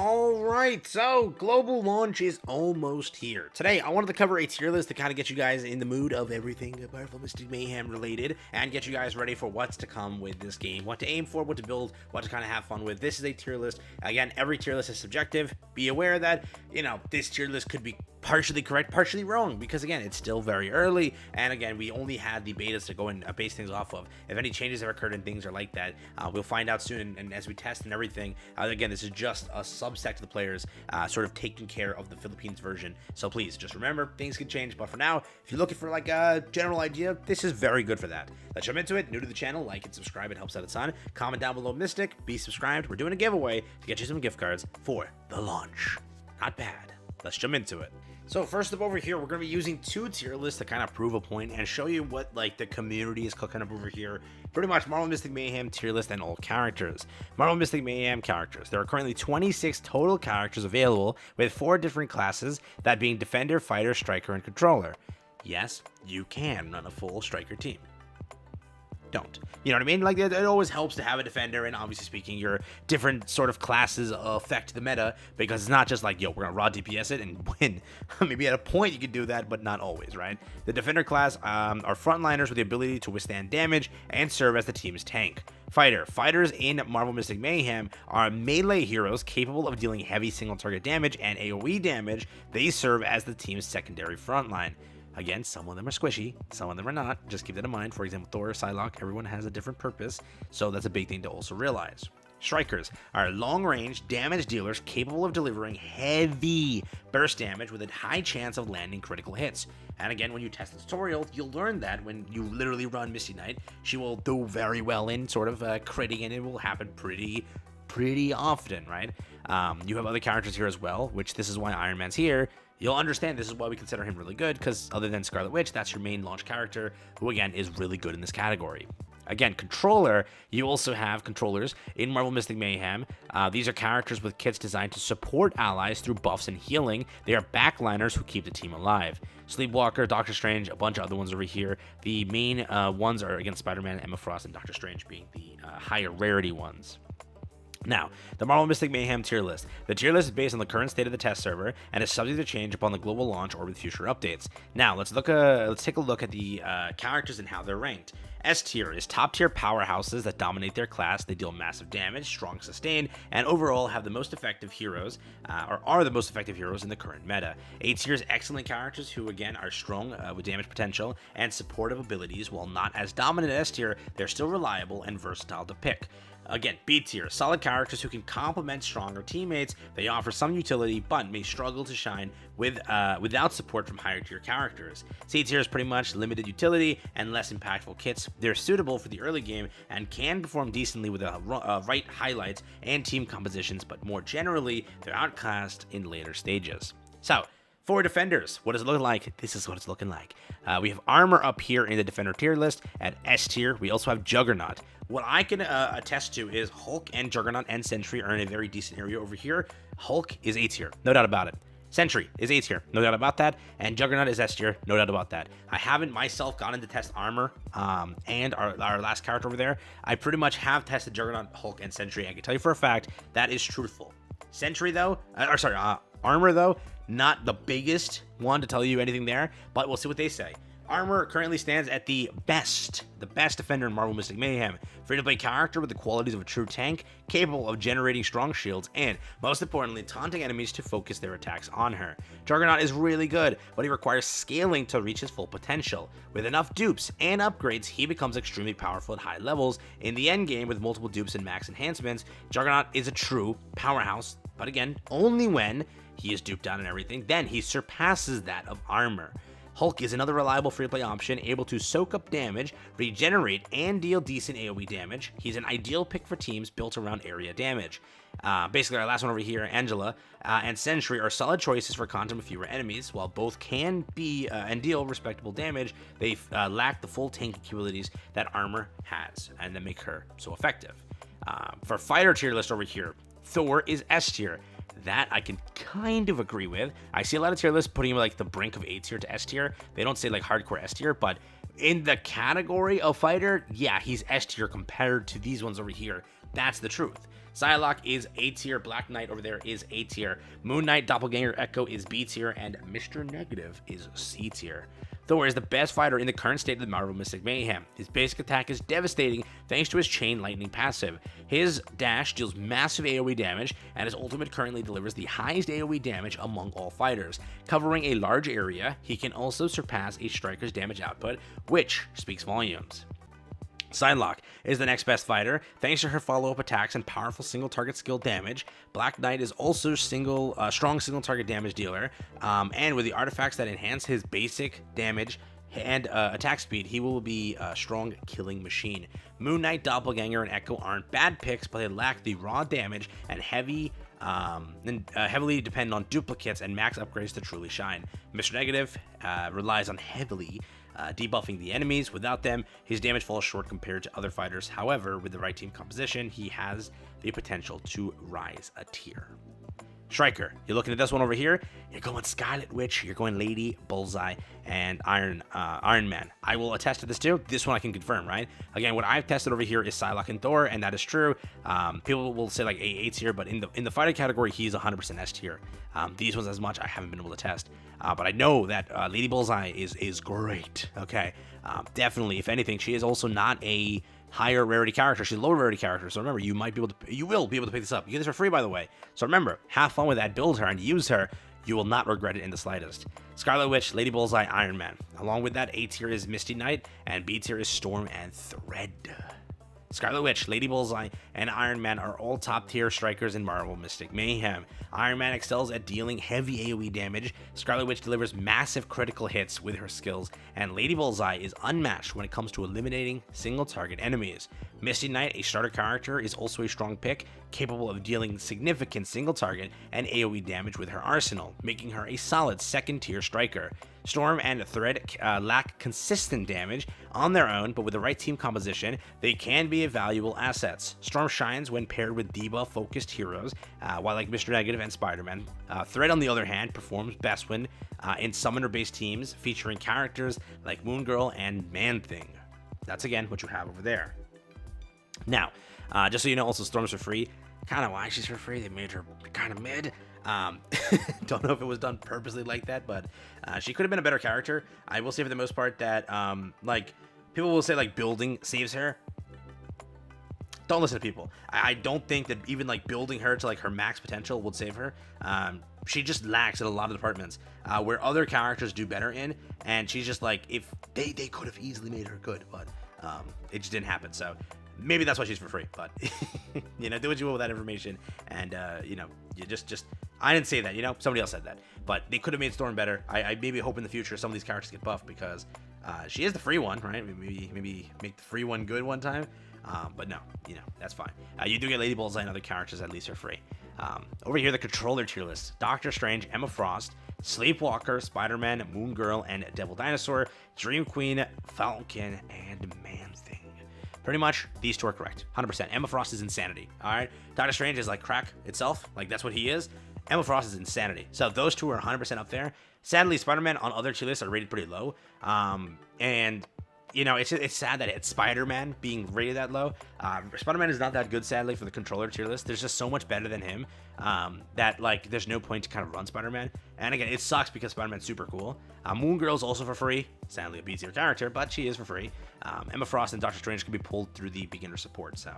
Alright, so global launch is almost here. Today, I wanted to cover a tier list to kind of get you guys in the mood of everything Marvel Mystic Mayhem related and get you guys ready for what's to come with this game, what to aim for, what to build, what to kind of have fun with. This is a tier list. Again, every tier list is subjective. Be aware that, this tier list could be partially correct, partially wrong, because again, it's still very early, and again, we only had the betas to go and base things off of. If any changes have occurred and things are like that, we'll find out soon, and as we test and everything, again, this is just a subset of the players sort of taking care of the Philippines version, so please, just remember, things can change, but for now, if you're looking for like a general idea, this is very good for that. Let's jump into it. New to the channel, like and subscribe, it helps out a ton. Comment down below Mystic, be subscribed, we're doing a giveaway to get you some gift cards for the launch. Not bad. Let's jump into it. So first up over here, we're going to be using two tier lists to kind of prove a point and show you what like the community is cooking up over here. Pretty much Marvel Mystic Mayhem tier list and all characters. Marvel Mystic Mayhem characters. There are currently 26 total characters available with 4 different classes, that being Defender, Fighter, Striker, and Controller. Yes, you can run a full Striker team. Don't. You know what I mean? Like, it always helps to have a defender, and obviously speaking, your different sort of classes affect the meta, because it's not just like, yo, we're gonna raw DPS it and win. Maybe at a point you could do that, but not always, right? The defender class are frontliners with the ability to withstand damage and serve as the team's tank. Fighters in Marvel Mystic Mayhem are melee heroes capable of dealing heavy single target damage and AoE damage. They serve as the team's secondary frontline. Again, some of them are squishy, some of them are not. Just keep that in mind. For example, Thor, Psylocke, everyone has a different purpose, so that's a big thing to also realize. Strikers are long-range damage dealers capable of delivering heavy burst damage with a high chance of landing critical hits. And again, when you test the tutorial, you'll learn that when you literally run Misty Knight, she will do very well in sort of critting, and it will happen pretty often, right? You have other characters here as well, which this is why Iron Man's here. You'll understand this is why we consider him really good, because other than Scarlet Witch, that's your main launch character, who again is really good in this category. Again, Controller, you also have controllers in Marvel Mystic Mayhem. These are characters with kits designed to support allies through buffs and healing. They are backliners who keep the team alive. Sleepwalker, Doctor Strange, a bunch of other ones over here. The main ones are, again, Spider-Man, Emma Frost, and Doctor Strange being the higher rarity ones. Now, the Marvel Mystic Mayhem tier list. The tier list is based on the current state of the test server and is subject to change upon the global launch or with future updates. Now, let's take a look at the characters and how they're ranked. S tier is top tier powerhouses that dominate their class. They deal massive damage, strong sustain, and overall have the most effective heroes, or are the most effective heroes in the current meta. A tier is excellent characters who again are strong with damage potential and supportive abilities. While not as dominant as S tier, they're still reliable and versatile to pick. Again, B tier, solid characters who can complement stronger teammates. They offer some utility, but may struggle to shine without support from higher tier characters. C tier is pretty much limited utility and less impactful kits. They're suitable for the early game and can perform decently with right highlights and team compositions, but more generally, they're outclassed in later stages. So, for defenders, what does it look like? This is what it's looking like. We have armor up here in the defender tier list at S tier. We also have Juggernaut. What I can attest to is Hulk and Juggernaut and Sentry are in a very decent area over here. Hulk is A tier, no doubt about it. Sentry is A tier, no doubt about that. And Juggernaut is S tier, no doubt about that. I haven't myself gotten to test armor and our last character over there. I pretty much have tested Juggernaut, Hulk, and Sentry. I can tell you for a fact that is truthful. Sentry though, armor though, not the biggest one to tell you anything there, but we'll see what they say. Armor currently stands at the best defender in Marvel Mystic Mayhem. Free-to-play character with the qualities of a true tank, capable of generating strong shields, and, most importantly, taunting enemies to focus their attacks on her. Juggernaut is really good, but he requires scaling to reach his full potential. With enough dupes and upgrades, he becomes extremely powerful at high levels. In the endgame, with multiple dupes and max enhancements, Juggernaut is a true powerhouse, but again, only when he is duped down and everything, then he surpasses that of armor. Hulk is another reliable free-to-play option, able to soak up damage, regenerate, and deal decent AoE damage. He's an ideal pick for teams built around area damage. Basically, our last one over here, Angela and Sentry, are solid choices for content with fewer enemies. While both can be and deal respectable damage, they lack the full tank capabilities that armor has, and that make her so effective. For fighter tier list over here, Thor is S tier. That I can kind of agree with. I see a lot of tier lists putting him like the brink of A tier to S tier. They don't say like hardcore S tier, but in the category of fighter, yeah, he's S tier compared to these ones over here. That's the truth. Psylocke is A tier, Black Knight over there is A tier, Moon Knight, Doppelganger, Echo is B tier, and Mr. Negative is C tier. Thor is the best fighter in the current state of the Marvel Mystic Mayhem. His basic attack is devastating thanks to his Chain Lightning passive. His dash deals massive AoE damage, and his ultimate currently delivers the highest AoE damage among all fighters. Covering a large area, he can also surpass a striker's damage output, which speaks volumes. Psylocke is the next best fighter, thanks to her follow-up attacks and powerful single-target skill damage. Black Knight is also strong single-target damage dealer, and with the artifacts that enhance his basic damage and attack speed, he will be a strong killing machine. Moon Knight, Doppelganger, and Echo aren't bad picks, but they lack the raw damage and heavily depend on duplicates and max upgrades to truly shine. Mr. Negative relies on heavily debuffing the enemies. Without them, his damage falls short compared to other fighters. However, with the right team composition, he has the potential to rise a tier. Striker, you're looking at this one over here. You're going Scarlet Witch, you're going Lady Bullseye, and Iron Man. I will attest to this too. This one I can confirm, right? Again, what I've tested over here is Psylocke and Thor, and that is true. People will say like A tier, but in the fighter category, he's 100% S tier. These ones as much I haven't been able to test, but I know that Lady Bullseye is great. Okay, definitely. If anything, she is also not a higher rarity character. She's a lower rarity character. So remember, you will be able to pick this up. You get this for free, by the way. So remember, have fun with that. Build her and use her. You will not regret it in the slightest. Scarlet Witch, Lady Bullseye, Iron Man. Along with that, A tier is Misty Knight, and B tier is Storm and Thread. Scarlet Witch, Lady Bullseye, and Iron Man are all top tier strikers in Marvel Mystic Mayhem. Iron Man excels at dealing heavy AoE damage, Scarlet Witch delivers massive critical hits with her skills, and Lady Bullseye is unmatched when it comes to eliminating single target enemies. Misty Knight, a starter character, is also a strong pick, capable of dealing significant single target and AoE damage with her arsenal, making her a solid second tier striker. Storm and Thread lack consistent damage on their own, but with the right team composition, they can be valuable assets. Storm shines when paired with debuff-focused heroes, while like Mr. Negative and Spider-Man. Thread, on the other hand, performs best when in summoner-based teams featuring characters like Moon Girl and Man-Thing. That's again what you have over there. Now, just so you know, also Storm's for free. Kind of why she's for free. They made her kind of mid. Don't know if it was done purposely like that, but she could have been a better character. I will say for the most part that like people will say like building saves her. Don't listen to people. I don't think that even like building her to like her max potential would save her. She just lacks in a lot of departments where other characters do better in, and she's just like, if they could have easily made her good, but it just didn't happen. So maybe that's why she's for free, but you know, do what you will with that information. And you know, you just I didn't say that, you know, somebody else said that, but they could have made Storm better. I maybe hope in the future some of these characters get buffed, because she is the free one, right? Maybe make the free one good one time. But no, you know, that's fine. You do get Lady Bullseye and other characters at least for free. Over here, the controller tier list: Doctor Strange, Emma Frost, Sleepwalker, Spider-Man, Moon Girl, and Devil Dinosaur, Dream Queen, Falcon, and Man-Thing. Pretty much, these two are correct. 100%. Emma Frost is insanity. All right. Doctor Strange is like crack itself. Like, that's what he is. Emma Frost is insanity. So those two are 100% up there. Sadly, Spider-Man on other tier lists are rated pretty low. And you know, it's sad that it's Spider-Man being rated that low. Spider-Man is not that good, sadly, for the controller tier list. There's just so much better than him that, like, there's no point to kind of run Spider-Man. And again, it sucks because Spider-Man's super cool. Moon Girl's also for free. Sadly, a B-tier character, but she is for free. Emma Frost and Doctor Strange can be pulled through the beginner support, so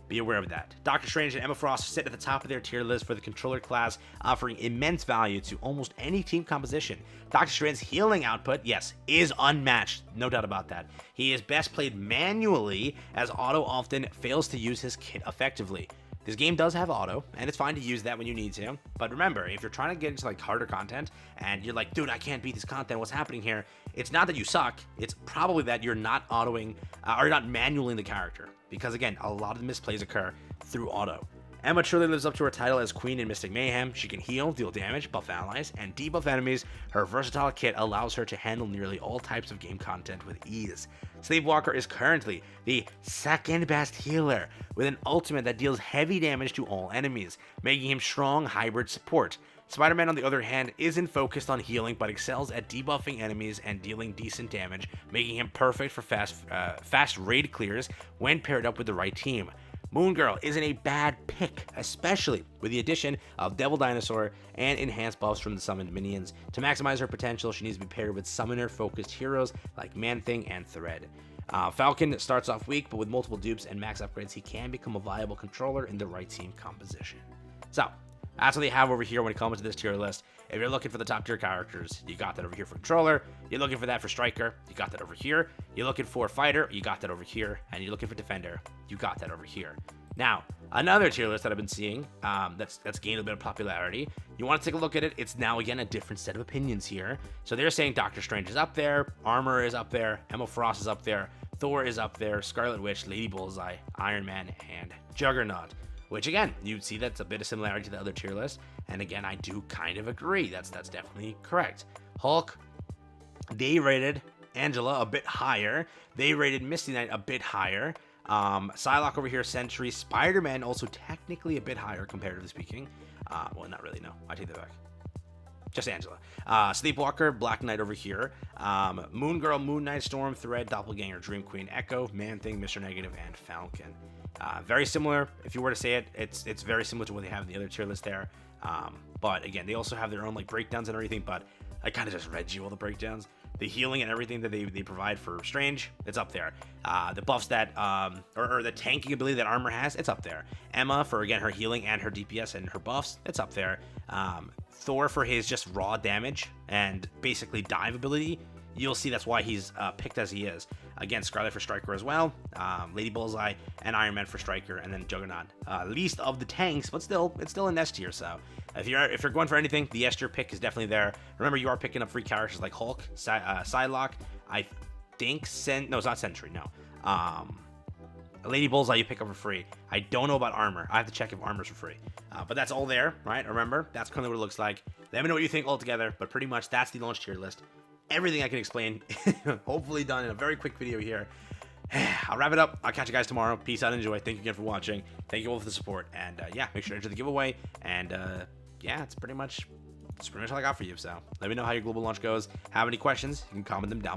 be aware of that. Doctor Strange and Emma Frost sit at the top of their tier list for the controller class, offering immense value to almost any team composition. Doctor Strange's healing output, yes, is unmatched, no doubt about that. He is best played manually, as auto often fails to use his kit effectively. This game does have auto, and it's fine to use that when you need to, but remember, if you're trying to get into like harder content, and you're like, dude, I can't beat this content, what's happening here? It's not that you suck, it's probably that you're not autoing, or not manualing the character, because again, a lot of the misplays occur through auto. Emma truly lives up to her title as Queen in Mystic Mayhem. She can heal, deal damage, buff allies, and debuff enemies. Her versatile kit allows her to handle nearly all types of game content with ease. Sleepwalker is currently the second best healer, with an ultimate that deals heavy damage to all enemies, making him strong hybrid support. Spider-Man, on the other hand, isn't focused on healing, but excels at debuffing enemies and dealing decent damage, making him perfect for fast raid clears when paired up with the right team. Moon Girl isn't a bad pick, especially with the addition of Devil Dinosaur and enhanced buffs from the summoned minions. To maximize her potential, she needs to be paired with summoner-focused heroes like Man-Thing and Thread. Falcon starts off weak, but with multiple dupes and max upgrades, he can become a viable controller in the right team composition. So, that's what they have over here when it comes to this tier list. If you're looking for the top tier characters, you got that over here for controller. You're looking for that for striker, you got that over here. You're looking for fighter, you got that over here. And you're looking for defender, you got that over here. Now, another tier list that I've been seeing that's gained a bit of popularity. You want to take a look at it. It's now, again, a different set of opinions here. So they're saying Doctor Strange is up there, Armor is up there, Emma Frost is up there, Thor is up there, Scarlet Witch, Lady Bullseye, Iron Man, and Juggernaut. Which, again, you see that's a bit of similarity to the other tier list. And again, I do kind of agree. That's definitely correct. Hulk, they rated Angela a bit higher. They rated Misty Knight a bit higher. Psylocke over here, Sentry. Spider-Man also technically a bit higher, comparatively speaking. Well, not really, no. I take that back. Just Angela. Sleepwalker, Black Knight over here. Moon Girl, Moon Knight, Storm, Thread, Doppelganger, Dream Queen, Echo, Man-Thing, Mr. Negative, and Falcon. Very similar. If you were to say it, it's very similar to what they have in the other tier list there. But again, they also have their own like breakdowns and everything, but I kind of just read you all the breakdowns. The healing and everything that they provide for Strange, it's up there. The buffs that, or the tanking ability that Armor has, it's up there. Emma for, again, her healing and her DPS and her buffs, it's up there. Thor for his just raw damage and basically dive ability, you'll see that's why he's picked as he is. Again, Scarlet for Striker as well, Lady Bullseye, and Iron Man for Striker, and then Juggernaut. Least of the tanks, but still, it's still an S tier. So if you're going for anything, the S tier pick is definitely there. Remember, you are picking up free characters like Hulk, Psylocke. I think no, it's not Sentry. No, Lady Bullseye you pick up for free. I don't know about Armor. I have to check if Armor's for free. But that's all there, right? Remember, that's kind of what it looks like. Let me know what you think altogether. But pretty much that's the launch tier list. Everything I can explain, hopefully done in a very quick video here. I'll wrap it up. I'll catch you guys tomorrow. Peace out and enjoy. Thank you again for watching. Thank you all for the support. And yeah, make sure to enter the giveaway. And yeah, it's pretty much all I got for you. So let me know how your global launch goes. Have any questions, you can comment them down